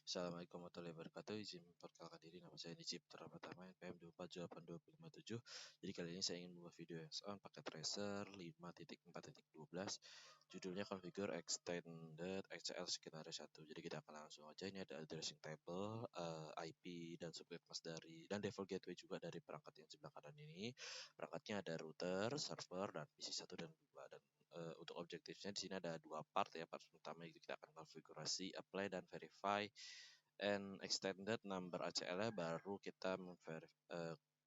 Assalamualaikum warahmatullahi wabarakatuh. Izin memperkenalkan diri, nama saya Nijib Pertama NPM 248257. Jadi kali ini saya ingin membuat video hands-on pakai tracer 5.4.12. Judulnya Configure Extended XCL Skenario 1. Jadi kita akan langsung aja. Ini ada addressing table, IP dan subnet mask dan default gateway juga dari perangkat yang sebelah kanan ini. Perangkatnya ada router, server, dan PC 1 dan 2. Dan untuk objektifnya di sini ada dua part ya. Part pertama kita akan konfigurasi, apply dan verify and extended number ACL-nya, baru kita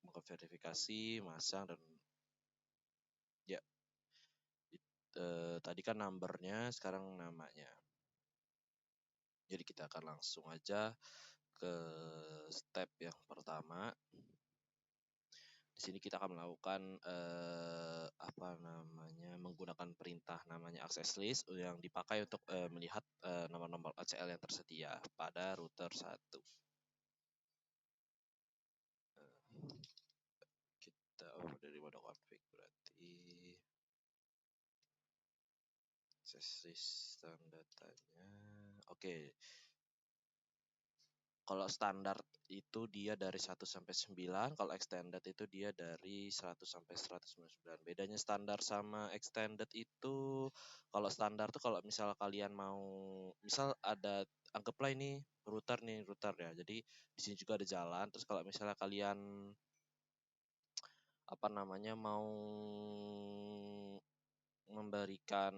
memverifikasi, masang dan ya tadi kan numbernya, sekarang namanya. Jadi kita akan langsung aja ke step yang pertama. Di sini kita akan melakukan menggunakan perintah namanya access list yang dipakai untuk melihat nomor-nomor ACL yang tersedia pada router 1. Kita dari mode config berarti access list datanya. Oke. Kalau standar itu dia dari 1 sampai 9, kalau extended itu dia dari 100 sampai 199. Bedanya standar sama extended itu, kalau standar tuh kalau misal kalian mau, misal ada, anggaplah ini router ya. Jadi di sini juga ada jalan, terus kalau misalnya kalian mau memberikan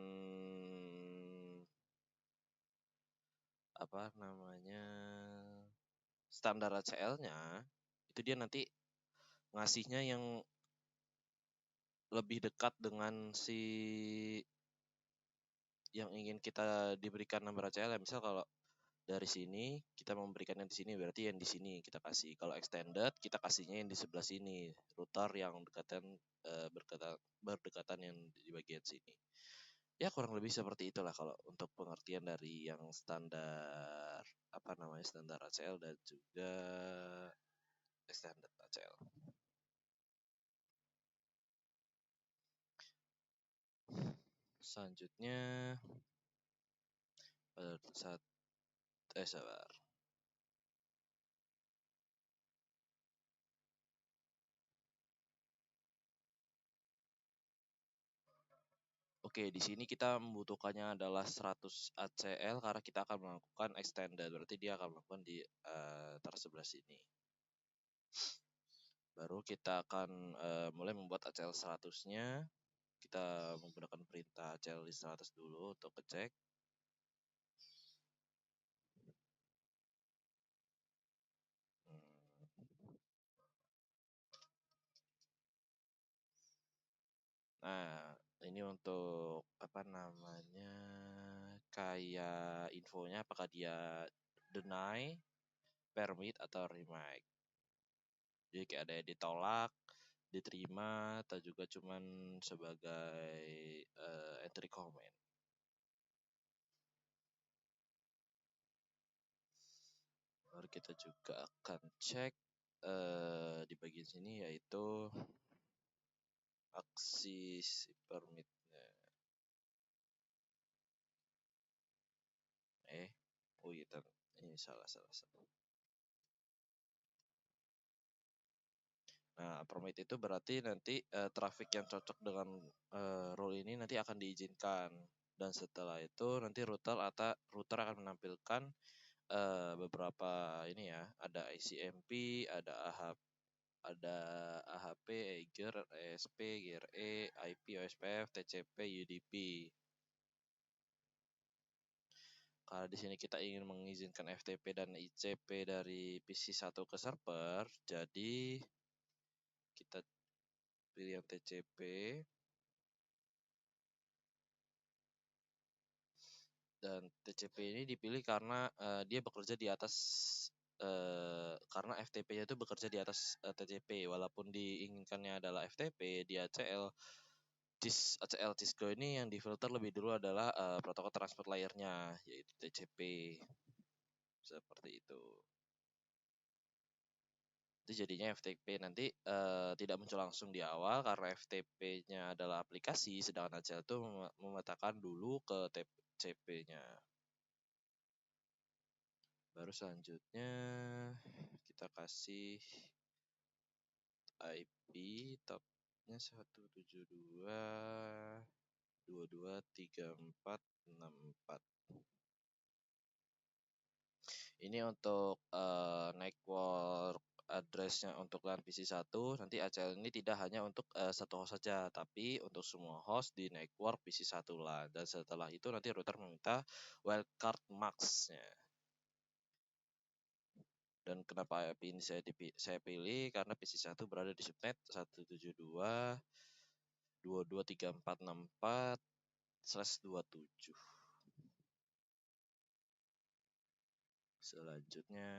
standar ACL-nya, itu dia nanti ngasihnya yang lebih dekat dengan si yang ingin kita diberikan nomor ACL. Misal kalau dari sini kita memberikan yang di sini, berarti yang di sini kita kasih. Kalau extended kita kasihnya yang di sebelah sini, router yang berdekatan yang di bagian sini. Ya kurang lebih seperti itulah kalau untuk pengertian dari yang standar standar ACL dan juga extended ACL. Selanjutnya sabar. Oke, di sini kita membutuhkannya adalah 100 ACL karena kita akan melakukan extended. Berarti dia akan melakukan di sebelah sini. Baru kita akan mulai membuat ACL 100-nya. Kita menggunakan perintah ACL list 100 dulu untuk ngecek. Nah, ini untuk kayak infonya apakah dia deny, permit atau remake. Jadi kayak ada yang ditolak, diterima, atau juga cuman sebagai entry comment. Baru kita juga akan cek di bagian sini, yaitu aksi si permitnya. Ini salah. Nah, permit itu berarti nanti traffic yang cocok dengan rule ini nanti akan diizinkan, dan setelah itu nanti router akan menampilkan beberapa ini ya, ada ICMP, ada AHP, Eiger, ESP, GRE, IP, OSPF, TCP, UDP. Karena di sini kita ingin mengizinkan FTP dan ICP dari PC 1 ke server, jadi kita pilih yang TCP. Dan TCP ini dipilih karena dia bekerja di atas karena FTP-nya itu bekerja di atas TCP, walaupun diinginkannya adalah FTP di ACL Cisco ini yang difilter lebih dulu adalah protokol transport layer-nya, yaitu TCP. Seperti itu. Itu jadinya FTP nanti tidak muncul langsung di awal karena FTP-nya adalah aplikasi, sedangkan ACL itu memetakan dulu ke TCP-nya. Baru selanjutnya kita kasih IP topnya 172.22.34.64. Ini untuk network address-nya untuk LAN PC1. Nanti ACL ini tidak hanya untuk satu host saja, tapi untuk semua host di network PC1 LAN. Dan setelah itu nanti router meminta wildcard max-nya. Dan kenapa IP ini saya pilih? Karena PC1 berada di subnet 172.22.34.64/27. Selanjutnya,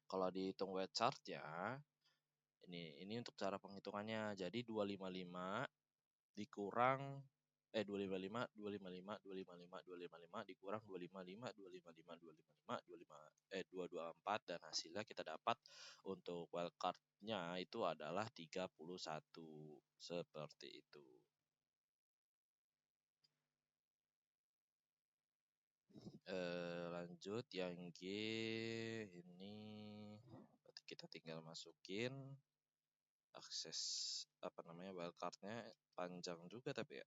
kalau dihitung web chart-nya, ini untuk cara penghitungannya. Jadi 255 dikurang 255 dikurang 255 224 dan hasilnya kita dapat untuk wildcard-nya itu adalah 31. Seperti itu. Lanjut yang G ini berarti kita tinggal masukin akses wildcard-nya panjang juga tapi ya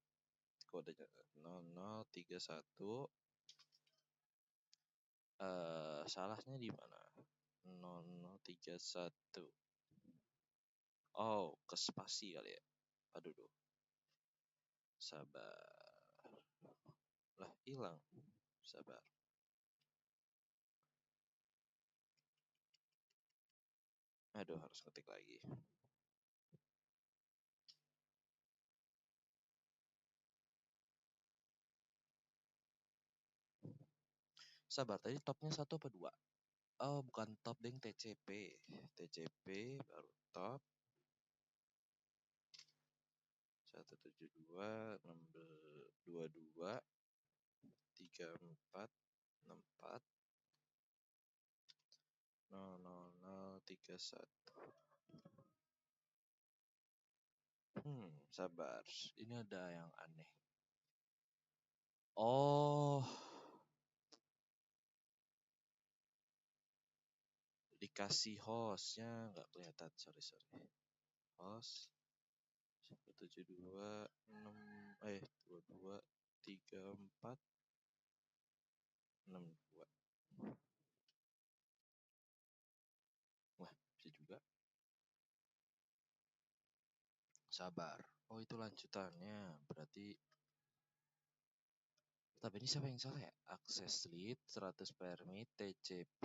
kodenya 0031. Salahnya di mana? 0031. Oh, ke spasi kali ya. Aduh, sabar. Lah, hilang. Sabar. Aduh, harus ketik lagi. Sabar, tadi topnya 1 apa 2? Oh, bukan top, deng, TCP. TCP baru top. 172.22.34.00.00031. Sabar. Ini ada yang aneh. Oh, dikasih hostnya nggak kelihatan, sorry. Host 172.34.62. Wah, bisa juga. Sabar. Oh, itu lanjutannya. Berarti tapi ini siapa yang salah ya? Akses lead 100 permit TCP.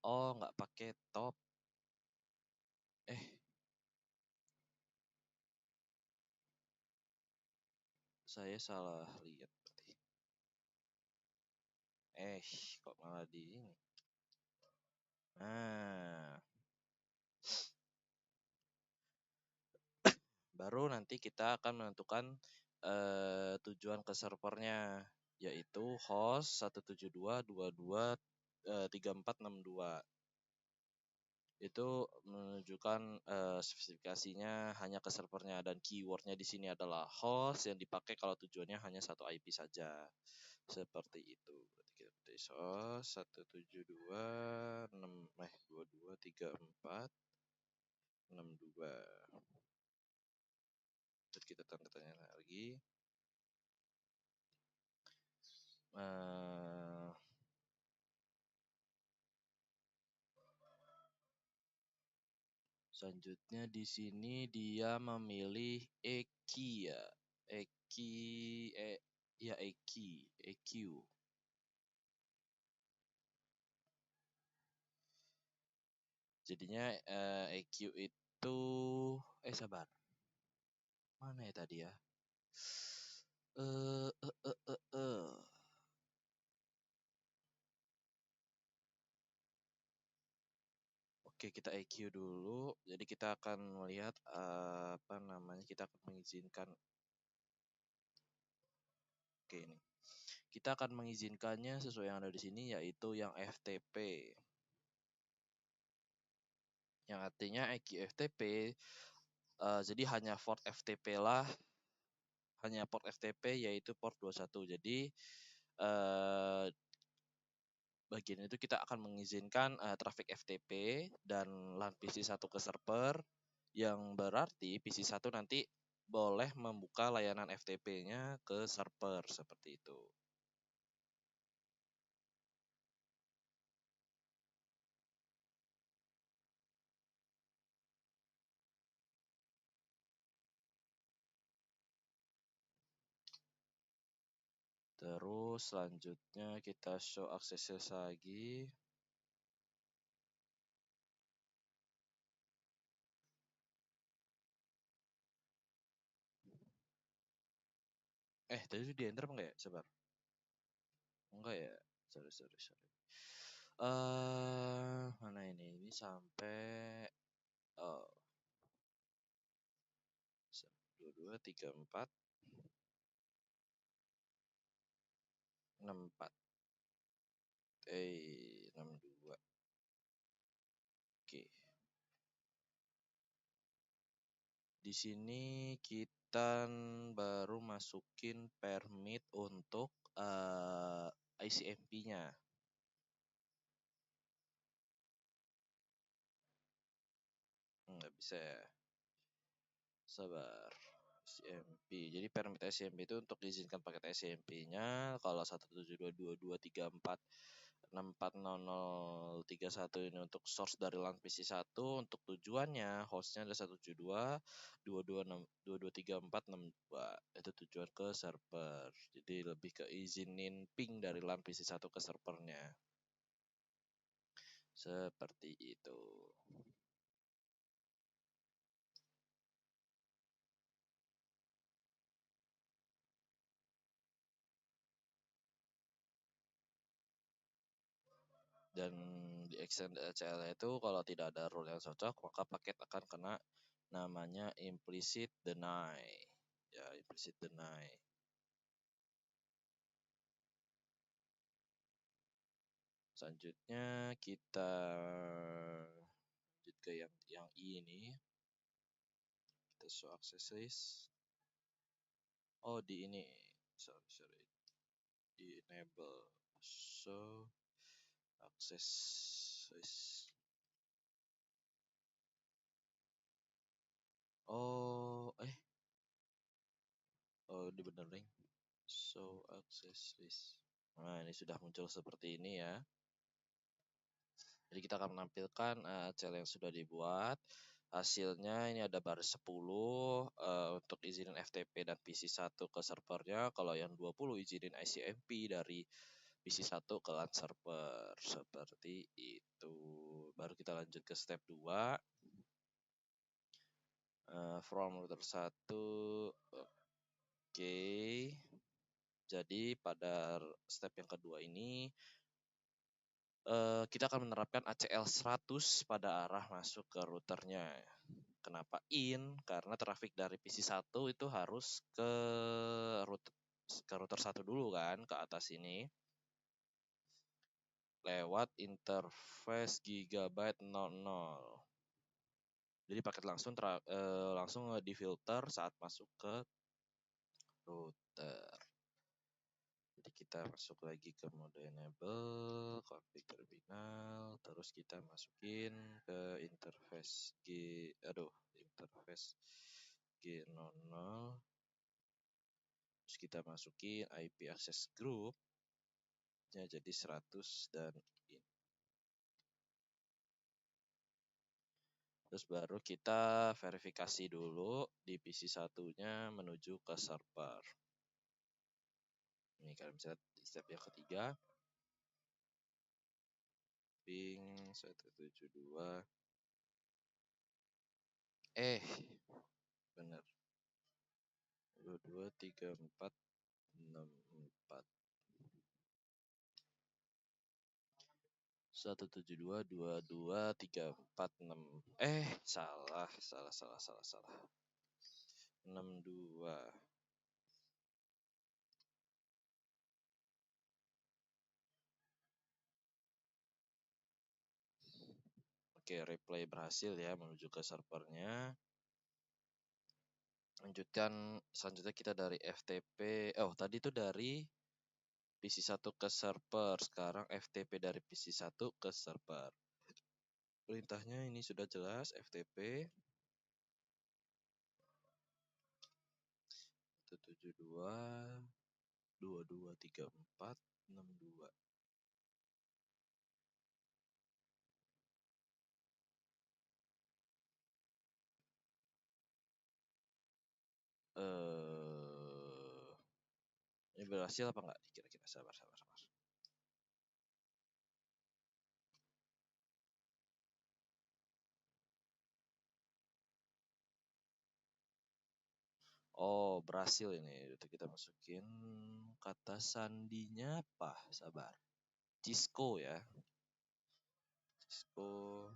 Oh, nggak pakai top. Saya salah lihat berarti. Kok malah di ini? Nah, baru nanti kita akan menentukan tujuan ke servernya, yaitu host 172.22.34.62. Itu menunjukkan spesifikasinya hanya ke servernya dan keywordnya di sini adalah host yang dipakai kalau tujuannya hanya satu IP saja. Seperti itu. Berarti kita pilih host 172.22.34.62. Terus kita tanda tanya lagi. Selanjutnya di sini dia memilih EQ ya. EQ. Jadinya EQ itu sabar. Mana ya tadi ya? Oke, kita EQ dulu. Jadi kita akan melihat kita akan mengizinkan. Oke, ini. Kita akan mengizinkannya sesuai yang ada di sini, yaitu yang FTP. Yang artinya EQ FTP. Jadi hanya port FTP lah hanya port FTP yaitu port 21. Jadi bagian itu kita akan mengizinkan traffic FTP dan LAN PC1 ke server, yang berarti PC1 nanti boleh membuka layanan FTP-nya ke server seperti itu. Terus selanjutnya kita show access lagi. Tadi di enter enggak ya? Sabar. Enggak ya? Sorry. Mana ini? Ini sampai 22, 34, 64. 62. Oke. Di sini kita baru masukin permit untuk ICMP-nya. Nggak bisa ya. Sabar. ICMP. Jadi permit ICMP itu untuk diizinkan paket ICMP-nya. Kalau 172.22.34.640031 ini untuk source dari LAN PC1, untuk tujuannya hostnya ada 172.22.64.62. Itu tujuan ke server. Jadi lebih ke izinin ping dari LAN PC1 ke servernya. Seperti itu. Dan di extend CL itu kalau tidak ada rule yang cocok, maka paket akan kena namanya implicit deny. Ya, implicit deny. Selanjutnya kita lanjut ke yang ini. Kita show access list. Oh, di ini. Sorry. Di enable show access list. Oh, dibenerin. Show access list. Nah, ini sudah muncul seperti ini ya. Jadi kita akan menampilkan cell yang sudah dibuat. Hasilnya ini ada baris 10 untuk izinin FTP dan PC1 ke servernya. Kalau yang 20 izinin ICMP dari PC1 ke LAN server. Seperti itu. Baru kita lanjut ke step 2. From router 1. Oke. Jadi pada step yang kedua ini kita akan menerapkan ACL 100 pada arah masuk ke routernya. Kenapa in? Karena traffic dari PC1 itu harus ke router 1 dulu kan, ke atas ini. Lewat interface gigabyte 00. Jadi paket langsung difilter saat masuk ke router. Jadi kita masuk lagi ke mode enable, config terminal, terus kita masukin ke interface G00. Terus kita masukin IP access group nya jadi 100 dan in. Terus baru kita verifikasi dulu di PC1-nya menuju ke server. Ini kalian bisa lihat di step yang ketiga. Ping 172. Bener. 223464. 172.22.34.6. Salah. 62. Oke, replay berhasil ya menuju ke servernya. Selanjutnya kita dari FTP. Oh, tadi itu dari PC1 ke server. Sekarang FTP dari PC1 ke server. Perintahnya ini sudah jelas, FTP 172 2234 62. Ini berhasil apa enggak? Kira-kira sabar. Oh, berhasil ini. Udah kita masukin kata sandinya apa? Sabar. Cisco ya. Cisco.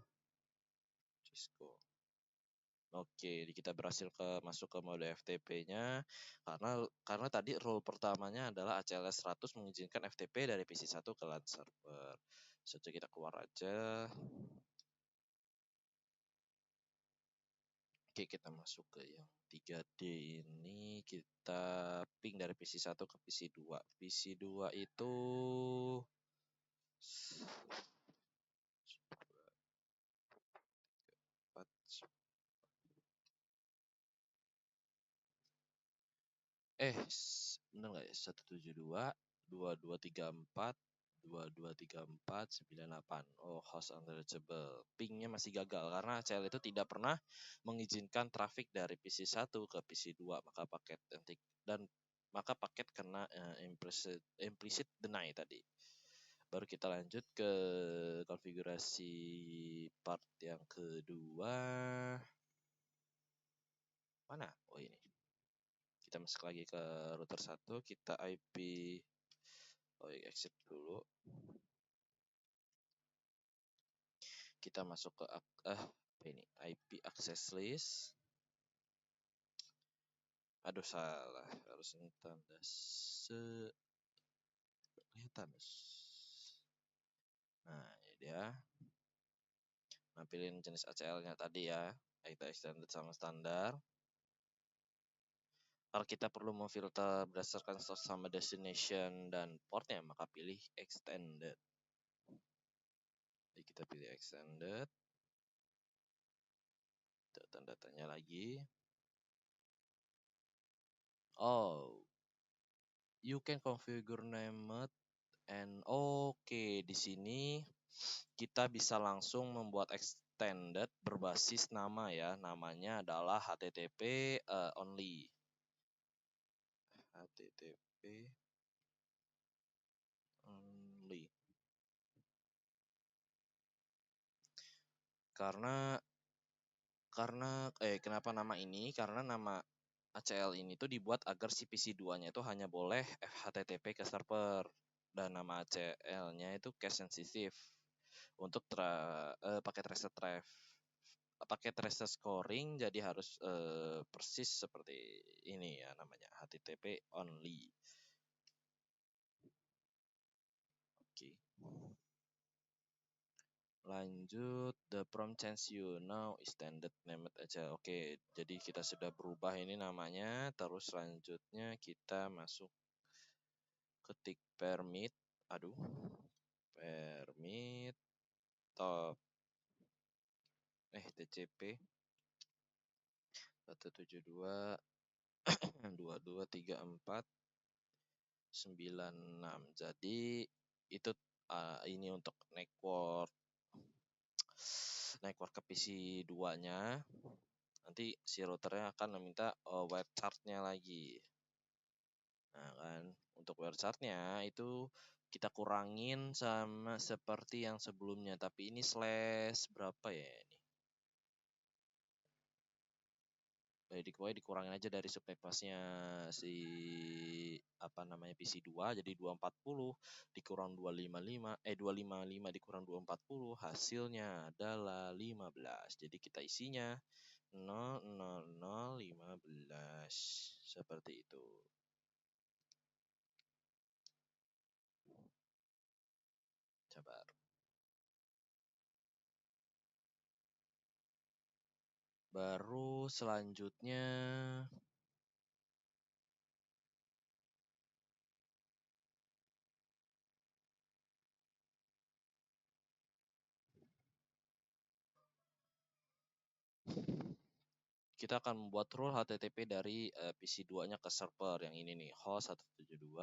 Oke, kita berhasil masuk ke mode FTP-nya karena tadi rule pertamanya adalah ACLS 100 mengizinkan FTP dari PC1 ke LAN server. Saja kita keluar aja. Oke, kita masuk ke yang 3D ini, kita ping dari PC1 ke PC2. PC2 itu 4. Bener nggak ya? 172 2234 2234 98. Oh, host unreachable. Pingnya masih gagal karena CL itu tidak pernah mengizinkan traffic dari PC1 ke PC2, maka paket kena implicit deny tadi. Baru kita lanjut ke konfigurasi part yang kedua. Mana? Oh, ini. Kita masuk lagi ke router 1, kita IP exit dulu. Kita masuk ke ini IP access list. Aduh, salah, harus tanda kelihatan. Nah, ini dia. Nampilin jenis ACL-nya tadi ya, kita extended sama standar. Kalau kita perlu memfilter berdasarkan source sama destination dan portnya, maka pilih extended. Jadi kita pilih extended. Data-datanya lagi. Oh, you can configure name and di sini kita bisa langsung membuat extended berbasis nama ya. Namanya adalah HTTP only. HTTP only. Kenapa nama ini? Karena nama ACL ini tuh dibuat agar si PC2-nya itu hanya boleh HTTP ke server dan nama ACL-nya itu cache sensitive untuk pakai tracer scoring, jadi harus persis seperti ini ya, namanya HTTP only. Oke. Lanjut, the prompt change you now is standard named aja. Oke, jadi kita sudah berubah ini namanya. Terus selanjutnya kita masuk ketik permit top TCP 172 2234 96. Jadi itu ini untuk network ke PC2-nya. Nanti si routernya akan meminta wire chart-nya lagi. Nah kan, untuk wire chart-nya itu kita kurangin sama seperti yang sebelumnya, tapi ini slash berapa ya ini? Pokoknya dikurangin aja dari supply bus-nya si PC2, jadi 240 dikurang 255 dikurang 240, hasilnya adalah 15. Jadi kita isinya 00015 seperti itu. Sabar. Baru selanjutnya kita akan membuat rule HTTP dari PC 2-nya ke server yang ini nih, host 172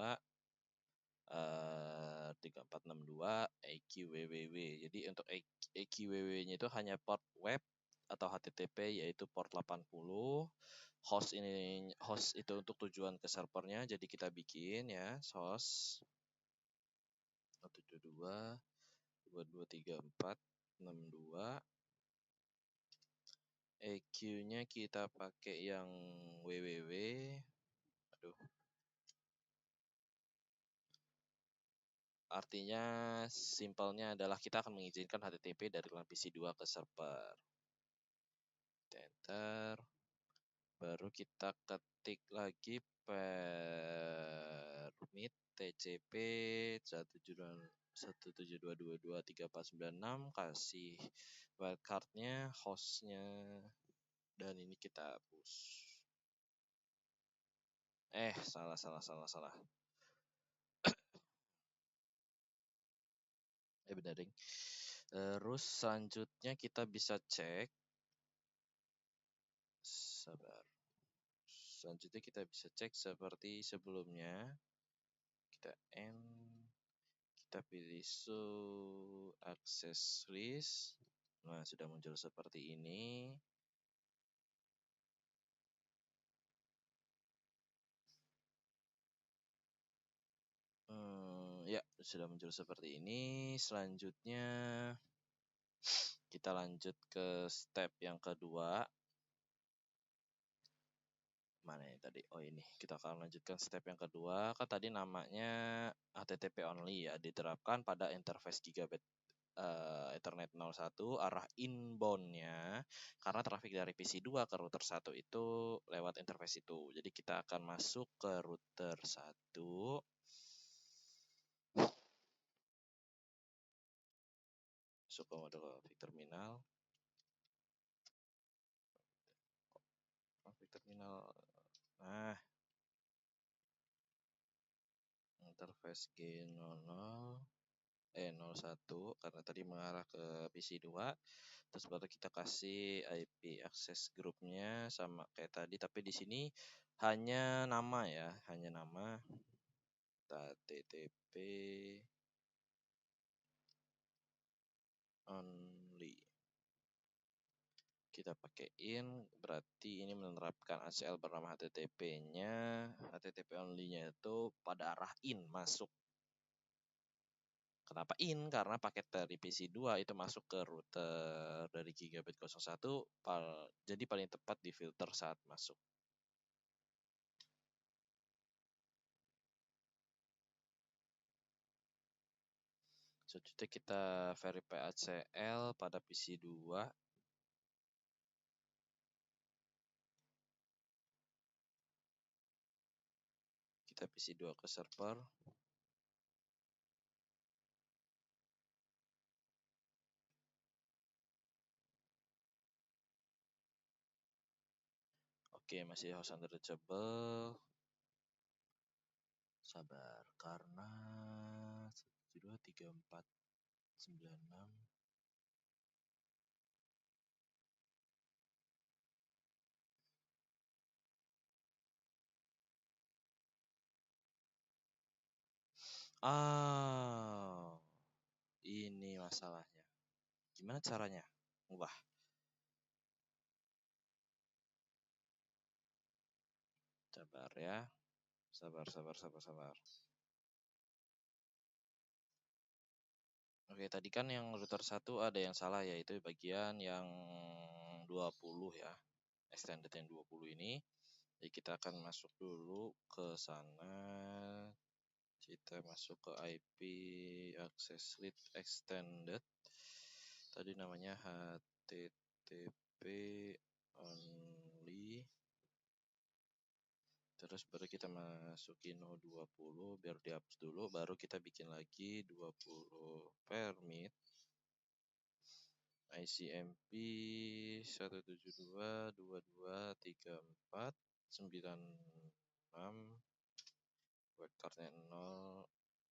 3462 EQWWW. Jadi untuk EQWWW-nya itu hanya port web atau HTTP yaitu port 80. Host itu untuk tujuan ke servernya, jadi kita bikin ya host 172 223462. EQ-nya kita pakai yang www. Aduh. Artinya simpelnya adalah kita akan mengizinkan HTTP dari LAN PC 2 ke server. Enter. Baru kita ketik lagi permit TCP 172.172.223.496, kasih wildcardnya, hostnya, dan ini kita hapus. Salah. Benar ding. Terus selanjutnya kita bisa cek. Sabar. Selanjutnya kita bisa cek seperti sebelumnya. Kita kita pilih show access list. Nah, sudah muncul seperti ini. Ya, sudah muncul seperti ini. Selanjutnya kita lanjut ke step yang kedua. Mana ini tadi? Oh ini, kita akan lanjutkan step yang kedua. Kan tadi namanya HTTP only ya, diterapkan pada interface gigabit Ethernet 01 arah inbound-nya, karena traffic dari PC 2 ke router 1 itu lewat interface itu. Jadi kita akan masuk ke router 1. Masuk ke mode config terminal. Config terminal. Nah, interface G00 01 karena tadi mengarah ke PC 2. Terus baru kita kasih IP access groupnya sama kayak tadi, tapi di sini hanya nama ya, hanya nama. HTTP only. Kita pakaiin, berarti ini menerapkan ACL bernama HTTP-nya. HTTP only-nya itu pada arah in, masuk. Kenapa in? Karena paket dari PC 2 itu masuk ke router dari Gigabit 01, jadi paling tepat di filter saat masuk. Selanjutnya kita verify ACL pada PC 2. Kita PC 2 ke server. Oke, masih host unreachable. Sabar, karena 172.3496. Ini masalahnya. Gimana caranya? Ubah. Sabar ya. Sabar. Oke, tadi kan yang router 1 ada yang salah, yaitu bagian yang 20 ya. Extended yang 20 ini. Jadi kita akan masuk dulu ke sana. Kita masuk ke IP access list extended. Tadi namanya HTTP only. Terus baru kita masukin No20 biar dihapus dulu, baru kita bikin lagi 20 permit ICMP 172.223496, webcardnya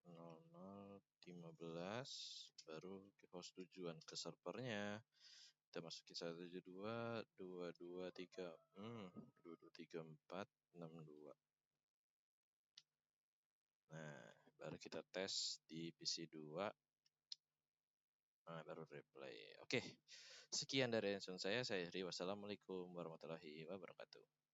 00015, baru host tujuan ke servernya Kita masukin 172, 223, 2234, 62. Nah, baru kita tes di PC 2. Nah, baru replay. Oke, sekian dari answer saya. Saya Heri. Wassalamualaikum warahmatullahi wabarakatuh.